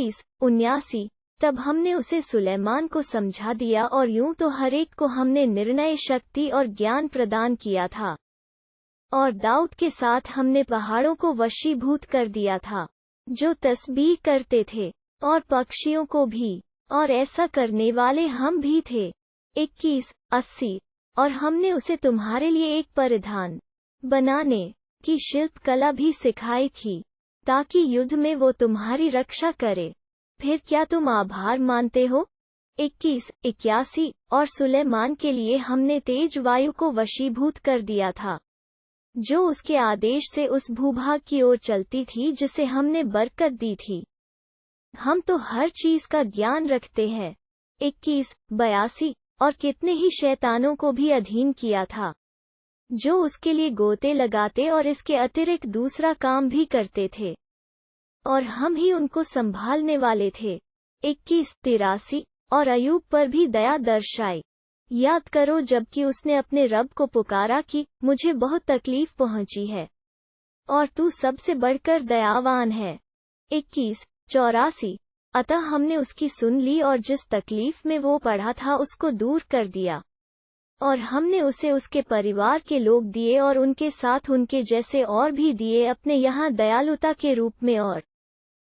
21-79। तब हमने उसे सुलेमान को समझा दिया और यूं तो हर एक को हमने निर्णय शक्ति और ज्ञान प्रदान किया था, और दाऊद के साथ हमने पहाड़ों को वशीभूत कर दिया था जो तस्बीह करते थे, और पक्षियों को भी, और ऐसा करने वाले हम भी थे। 21-80। और हमने उसे तुम्हारे लिए एक परिधान बनाने की शिल्पकला भी सिखाई थी, ताकि युद्ध में वो तुम्हारी रक्षा करे। फिर क्या तुम आभार मानते हो? 21-81। और सुलेमान के लिए हमने तेज वायु को वशीभूत कर दिया था, जो उसके आदेश से उस भूभाग की ओर चलती थी जिसे हमने बरकत दी थी। हम तो हर चीज का ज्ञान रखते हैं। 21-82। और कितने ही शैतानों को भी अधीन किया था, जो उसके लिए गोते लगाते और इसके अतिरिक्त दूसरा काम भी करते थे, और हम ही उनको संभालने वाले थे। 21-83। और अयूब पर भी दया दर्शाई। याद करो जबकि उसने अपने रब को पुकारा कि मुझे बहुत तकलीफ पहुंची है, और तू सबसे बढ़कर दयावान है। 21-84। अतः हमने उसकी सुन ली और जिस तकलीफ में वो पड़ा था उसको दूर कर दिया, और हमने उसे उसके परिवार के लोग दिए और उनके साथ उनके जैसे और भी दिए अपने यहाँ दयालुता के रूप में और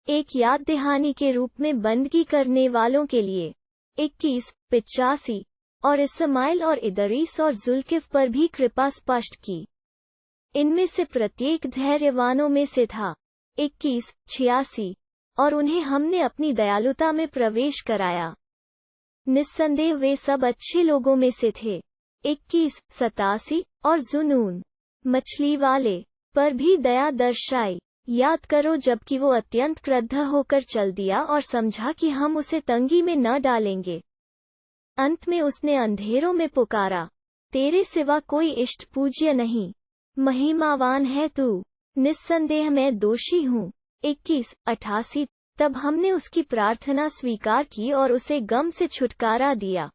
एक याद दहानी के रूप में बंदगी करने वालों के लिए। 21-85। और इस्माइल और इदरीस और जुल्किफ पर भी कृपा स्पष्ट की। इनमें से प्रत्येक धैर्यवानों में से था। 21-86। और उन्हें हमने अपनी दयालुता में प्रवेश कराया। निस्संदेह वे सब अच्छे लोगों में से थे। 21-87। और जुनून मछली वाले पर भी दया दर्शाई। याद करो जबकि वो अत्यंत क्रुद्ध होकर चल दिया और समझा कि हम उसे तंगी में न डालेंगे। अंत में उसने अंधेरों में पुकारा, तेरे सिवा कोई इष्ट पूज्य नहीं, महिमावान है तू, निस्संदेह मैं दोषी हूँ। 21-88। तब हमने उसकी प्रार्थना स्वीकार की और उसे गम से छुटकारा दिया।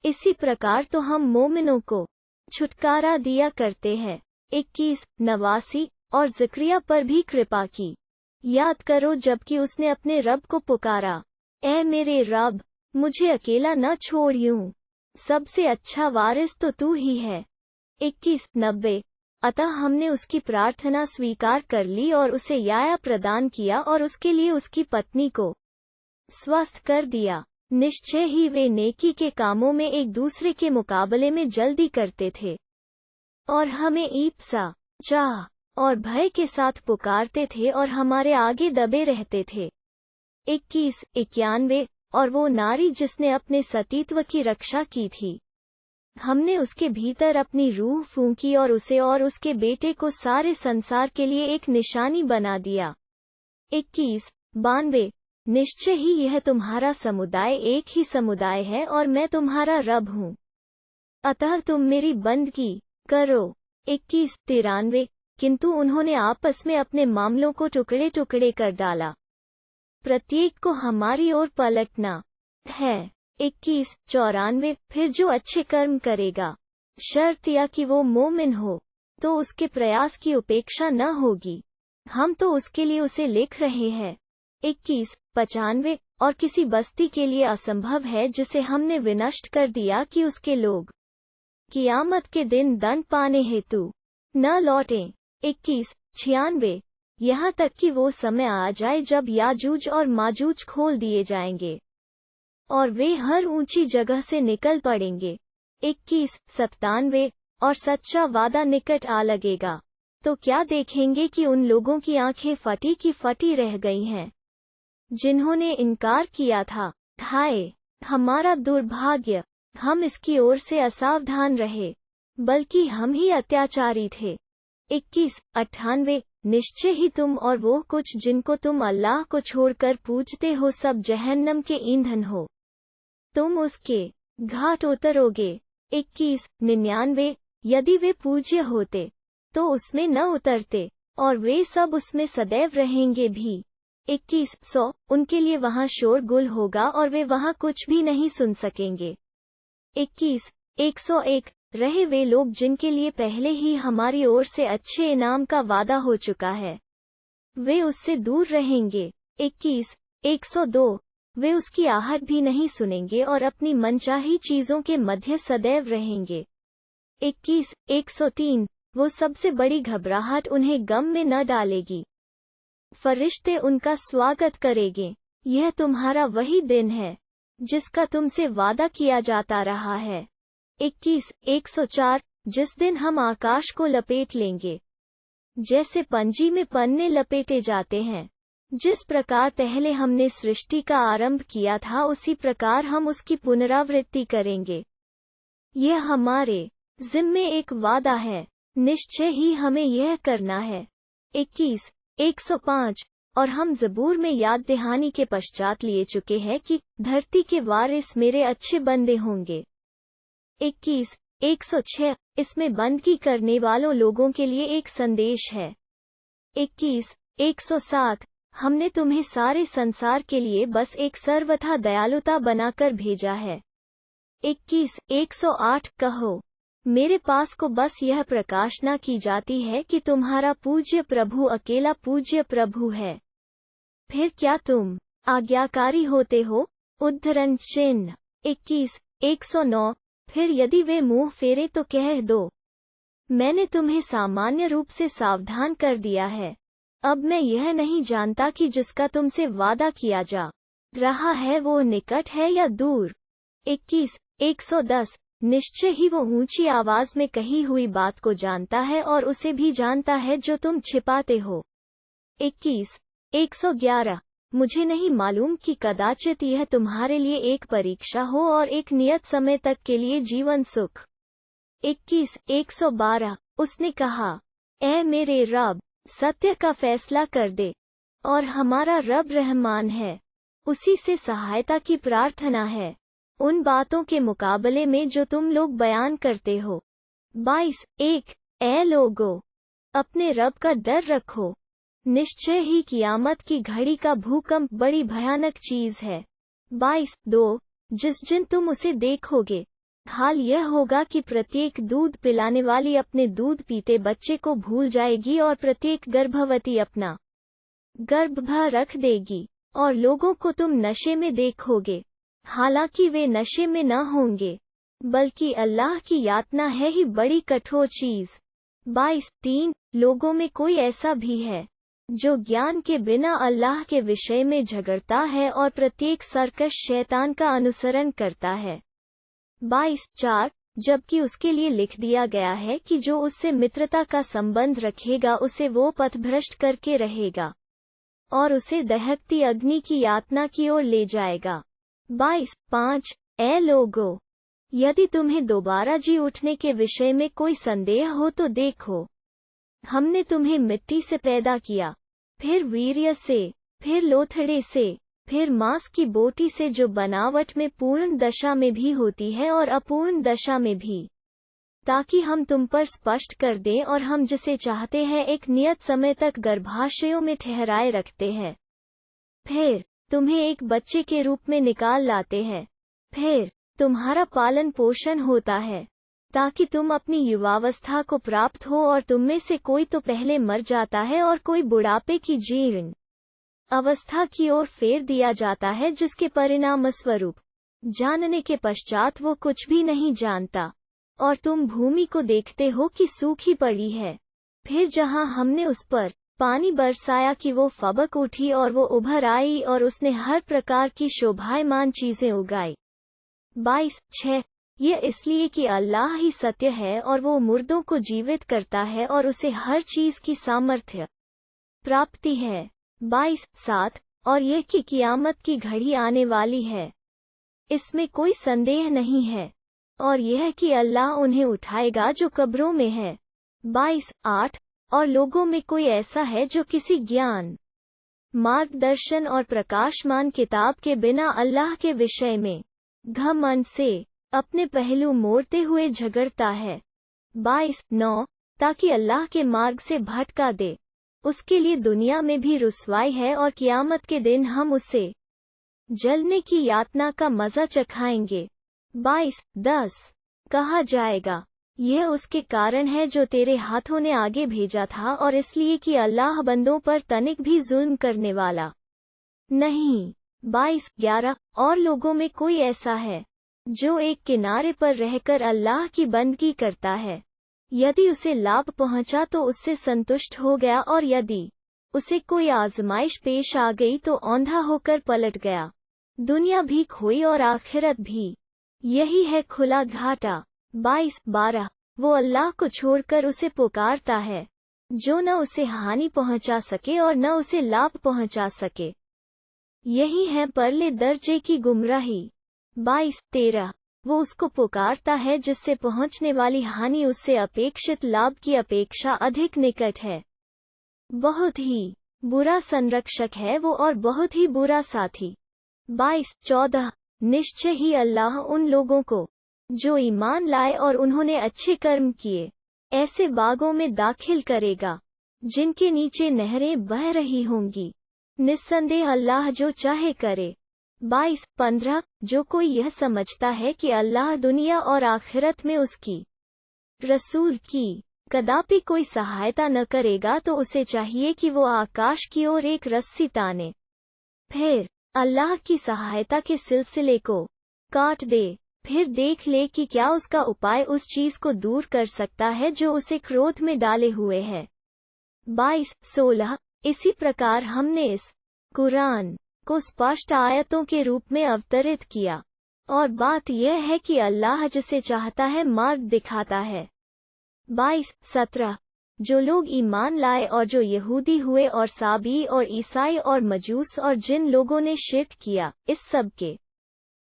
इसी प्रकार तो हम मोमिनों को छुटकारा दिया करते हैं। 21-89। और ज़करिया पर भी कृपा की। याद करो जबकि उसने अपने रब को पुकारा, ऐ मेरे रब, मुझे अकेला न छोड़, यूं सबसे अच्छा वारिस तो तू ही है। 21-90। अतः हमने उसकी प्रार्थना स्वीकार कर ली और उसे याया प्रदान किया और उसके लिए उसकी पत्नी को स्वस्थ कर दिया। निश्चय ही वे नेकी के कामों में एक दूसरे के मुकाबले में जल्दी करते थे, और हमें ईप्सा, चाह और भय के साथ पुकारते थे और हमारे आगे दबे रहते थे। 21-91। और वो नारी जिसने अपने सतीत्व की रक्षा की थी, हमने उसके भीतर अपनी रूह फूंकी और उसे और उसके बेटे को सारे संसार के लिए एक निशानी बना दिया। 21-92। निश्चय ही यह तुम्हारा समुदाय एक ही समुदाय है और मैं तुम्हारा रब हूँ, अतः तुम मेरी बंदगी करो। 21-93। किंतु उन्होंने आपस में अपने मामलों को टुकड़े टुकड़े कर डाला, प्रत्येक को हमारी ओर पलटना है। 21-94। फिर जो अच्छे कर्म करेगा, शर्त या कि वो मोमिन हो, तो उसके प्रयास की उपेक्षा न होगी। हम तो उसके लिए उसे लिख रहे हैं। 21-95। और किसी बस्ती के लिए असंभव है जिसे हमने विनष्ट कर दिया कि उसके लोग कियामत के दिन दंड पाने हेतु न लौटें। 21-96। यहाँ तक कि वो समय आ जाए जब याजूज और माजूज खोल दिए जाएंगे, और वे हर ऊंची जगह से निकल पड़ेंगे। 21-97। और सच्चा वादा निकट आ लगेगा, तो क्या देखेंगे कि उन लोगों की आंखें फटी की फटी रह गई हैं, जिन्होंने इनकार किया था। हाय हमारा दुर्भाग्य, हम इसकी ओर से असावधान रहे, बल्कि हम ही अत्याचारी थे। 21-98। निश्चय ही तुम और वो कुछ जिनको तुम अल्लाह को छोड़कर पूजते हो सब जहन्नम के ईंधन हो, तुम उसके घाट उतरोगे। 21-99। यदि वे पूज्य होते तो उसमें न उतरते, और वे सब उसमें सदैव रहेंगे भी। 21-100। उनके लिए वहाँ शोरगुल होगा और वे वहाँ कुछ भी नहीं सुन सकेंगे। 21-101। रहे वे लोग जिनके लिए पहले ही हमारी ओर से अच्छे इनाम का वादा हो चुका है, वे उससे दूर रहेंगे। 102 वे उसकी आहट भी नहीं सुनेंगे और अपनी मनचाही चीजों के मध्य सदैव रहेंगे। 21 103 वो सबसे बड़ी घबराहट उन्हें गम में न डालेगी। फरिश्ते उनका स्वागत करेंगे। यह तुम्हारा वही दिन है जिसका तुमसे वादा किया जाता रहा है। 21 104 जिस दिन हम आकाश को लपेट लेंगे, जैसे पंजी में पन्ने लपेटे जाते हैं। जिस प्रकार पहले हमने सृष्टि का आरंभ किया था उसी प्रकार हम उसकी पुनरावृत्ति करेंगे। यह हमारे जिम्मे एक वादा है, निश्चय ही हमें यह करना है। 21 105 और हम ज़बूर में याद दहानी के पश्चात लिए चुके हैं कि धरती के वारिस मेरे अच्छे बंदे होंगे। 21 106 इसमें बंदगी करने वालों लोगों के लिए एक संदेश है। 21 107 हमने तुम्हें सारे संसार के लिए बस एक सर्वथा दयालुता बनाकर भेजा है। 21 108 कहो मेरे पास को बस यह प्रकाशना की जाती है कि तुम्हारा पूज्य प्रभु अकेला पूज्य प्रभु है। फिर क्या तुम आज्ञाकारी होते हो? उद्धरण चिन्ह। 21 109 फिर यदि वे मुंह फेरे तो कह दो मैंने तुम्हें सामान्य रूप से सावधान कर दिया है। अब मैं यह नहीं जानता कि जिसका तुमसे वादा किया जा रहा है वो निकट है या दूर। 21 110 निश्चय ही वो ऊंची आवाज में कही हुई बात को जानता है और उसे भी जानता है जो तुम छिपाते हो। 21 111 मुझे नहीं मालूम कि कदाचित यह तुम्हारे लिए एक परीक्षा हो और एक नियत समय तक के लिए जीवन सुख। 21 112 उसने कहा ऐ मेरे रब सत्य का फैसला कर दे, और हमारा रब रहमान है, उसी से सहायता की प्रार्थना है उन बातों के मुकाबले में जो तुम लोग बयान करते हो। 22 1 ऐ लोगो अपने रब का डर रखो, निश्चय ही कियामत की घड़ी का भूकंप बड़ी भयानक चीज है। 22 2 जिस दिन तुम उसे देखोगे हाल यह होगा कि प्रत्येक दूध पिलाने वाली अपने दूध पीते बच्चे को भूल जाएगी और प्रत्येक गर्भवती अपना गर्भ भर रख देगी, और लोगों को तुम नशे में देखोगे, हालांकि वे नशे में न होंगे, बल्कि अल्लाह की यातना है ही बड़ी कठोर चीज। 22 3 लोगों में कोई ऐसा भी है जो ज्ञान के बिना अल्लाह के विषय में झगड़ता है और प्रत्येक सरकश शैतान का अनुसरण करता है। 22 4 जबकि उसके लिए लिख दिया गया है कि जो उससे मित्रता का संबंध रखेगा उसे वो पथभ्रष्ट करके रहेगा और उसे दहकती अग्नि की यातना की ओर ले जाएगा। 22 5 ऐ लोगो यदि तुम्हें दोबारा जी उठने के विषय में कोई संदेह हो तो देखो, हमने तुम्हें मिट्टी से पैदा किया, फिर वीर्य से, फिर लोथड़े से, फिर मांस की बोटी से जो बनावट में पूर्ण दशा में भी होती है और अपूर्ण दशा में भी, ताकि हम तुम पर स्पष्ट कर दें और हम जिसे चाहते हैं एक नियत समय तक गर्भाशयों में ठहराए रखते हैं। फिर तुम्हें एक बच्चे के रूप में निकाल लाते हैं, फिर तुम्हारा पालन पोषण होता है ताकि तुम अपनी युवावस्था को प्राप्त हो, और तुम में से कोई तो पहले मर जाता है और कोई बुढ़ापे की जीर्ण अवस्था की ओर फेर दिया जाता है, जिसके परिणाम स्वरूप जानने के पश्चात वो कुछ भी नहीं जानता, और तुम भूमि को देखते हो कि सूखी पड़ी है, फिर जहां हमने उस पर पानी बरसाया कि वो फबक उठी और वो उभर आई और उसने हर प्रकार की शोभायमान चीजें उगाई। 22 6 ये इसलिए कि अल्लाह ही सत्य है और वो मुर्दों को जीवित करता है और उसे हर चीज की सामर्थ्य प्राप्ति है। 22 7 और यह कि कियामत की घड़ी आने वाली है, इसमें कोई संदेह नहीं है, और यह कि अल्लाह उन्हें उठाएगा जो कब्रों में है। 22 8 और लोगों में कोई ऐसा है जो किसी ज्ञान, मार्गदर्शन और प्रकाशमान किताब के बिना अल्लाह के विषय में घमंड से अपने पहलू मोड़ते हुए झगड़ता है। 22 9 ताकि अल्लाह के मार्ग से भटका दे, उसके लिए दुनिया में भी रुसवाई है और कियामत के दिन हम उसे जलने की यातना का मजा चखाएंगे। 22 10 कहा जाएगा, यह उसके कारण है जो तेरे हाथों ने आगे भेजा था, और इसलिए कि अल्लाह बंदों पर तनिक भी जुल्म करने वाला नहीं। 22:11 और लोगों में कोई ऐसा है जो एक किनारे पर रहकर अल्लाह की बंदगी करता है। यदि उसे लाभ पहुंचा तो उससे संतुष्ट हो गया, और यदि उसे कोई आजमाइश पेश आ गई तो औंधा होकर पलट गया। दुनिया भी खोई और आखिरत भी। यही है खुला घाटा। 22:12 वो अल्लाह को छोड़कर उसे पुकारता है जो न उसे हानि पहुंचा सके और न उसे लाभ पहुंचा सके। यही है परले दर्जे की गुमराही। 22:13 वो उसको पुकारता है जिससे पहुंचने वाली हानि उससे अपेक्षित लाभ की अपेक्षा अधिक निकट है। बहुत ही बुरा संरक्षक है वो और बहुत ही बुरा साथी। 22:14 निश्चय ही अल्लाह उन लोगों को जो ईमान लाए और उन्होंने अच्छे कर्म किए ऐसे बागों में दाखिल करेगा जिनके नीचे नहरें बह रही होंगी। निस्संदेह अल्लाह जो चाहे करे। 22:15 जो कोई यह समझता है कि अल्लाह दुनिया और आखिरत में उसकी रसूल की कदापि कोई सहायता न करेगा तो उसे चाहिए कि वो आकाश की ओर एक रस्सी ताने, फिर अल्लाह की सहायता के सिलसिले को काट दे, फिर देख ले कि क्या उसका उपाय उस चीज को दूर कर सकता है जो उसे क्रोध में डाले हुए है। 22:16 इसी प्रकार हमने इस कुरान को स्पष्ट आयतों के रूप में अवतरित किया, और बात यह है कि अल्लाह जिसे चाहता है मार्ग दिखाता है। 22:17 जो लोग ईमान लाए और जो यहूदी हुए और साबी और ईसाई और मजूस और जिन लोगों ने शिर्क किया, इस सब के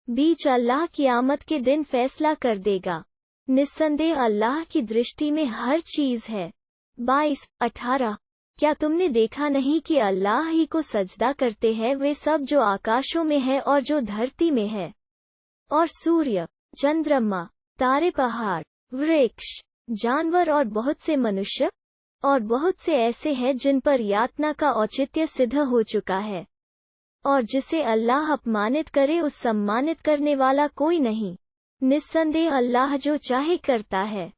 बीच अल्लाह क़यामत के दिन फैसला कर देगा। निस्संदेह अल्लाह की दृष्टि में हर चीज है। 22:18 क्या तुमने देखा नहीं कि अल्लाह ही को सजदा करते हैं वे सब जो आकाशों में है और जो धरती में है, और सूर्य, चंद्रमा, तारे, पहाड़, वृक्ष, जानवर और बहुत से मनुष्य, और बहुत से ऐसे हैं जिन पर यातना का औचित्य सिद्ध हो चुका है, और जिसे अल्लाह अपमानित करे उस सम्मानित करने वाला कोई नहीं। निस्संदेह अल्लाह जो चाहे करता है।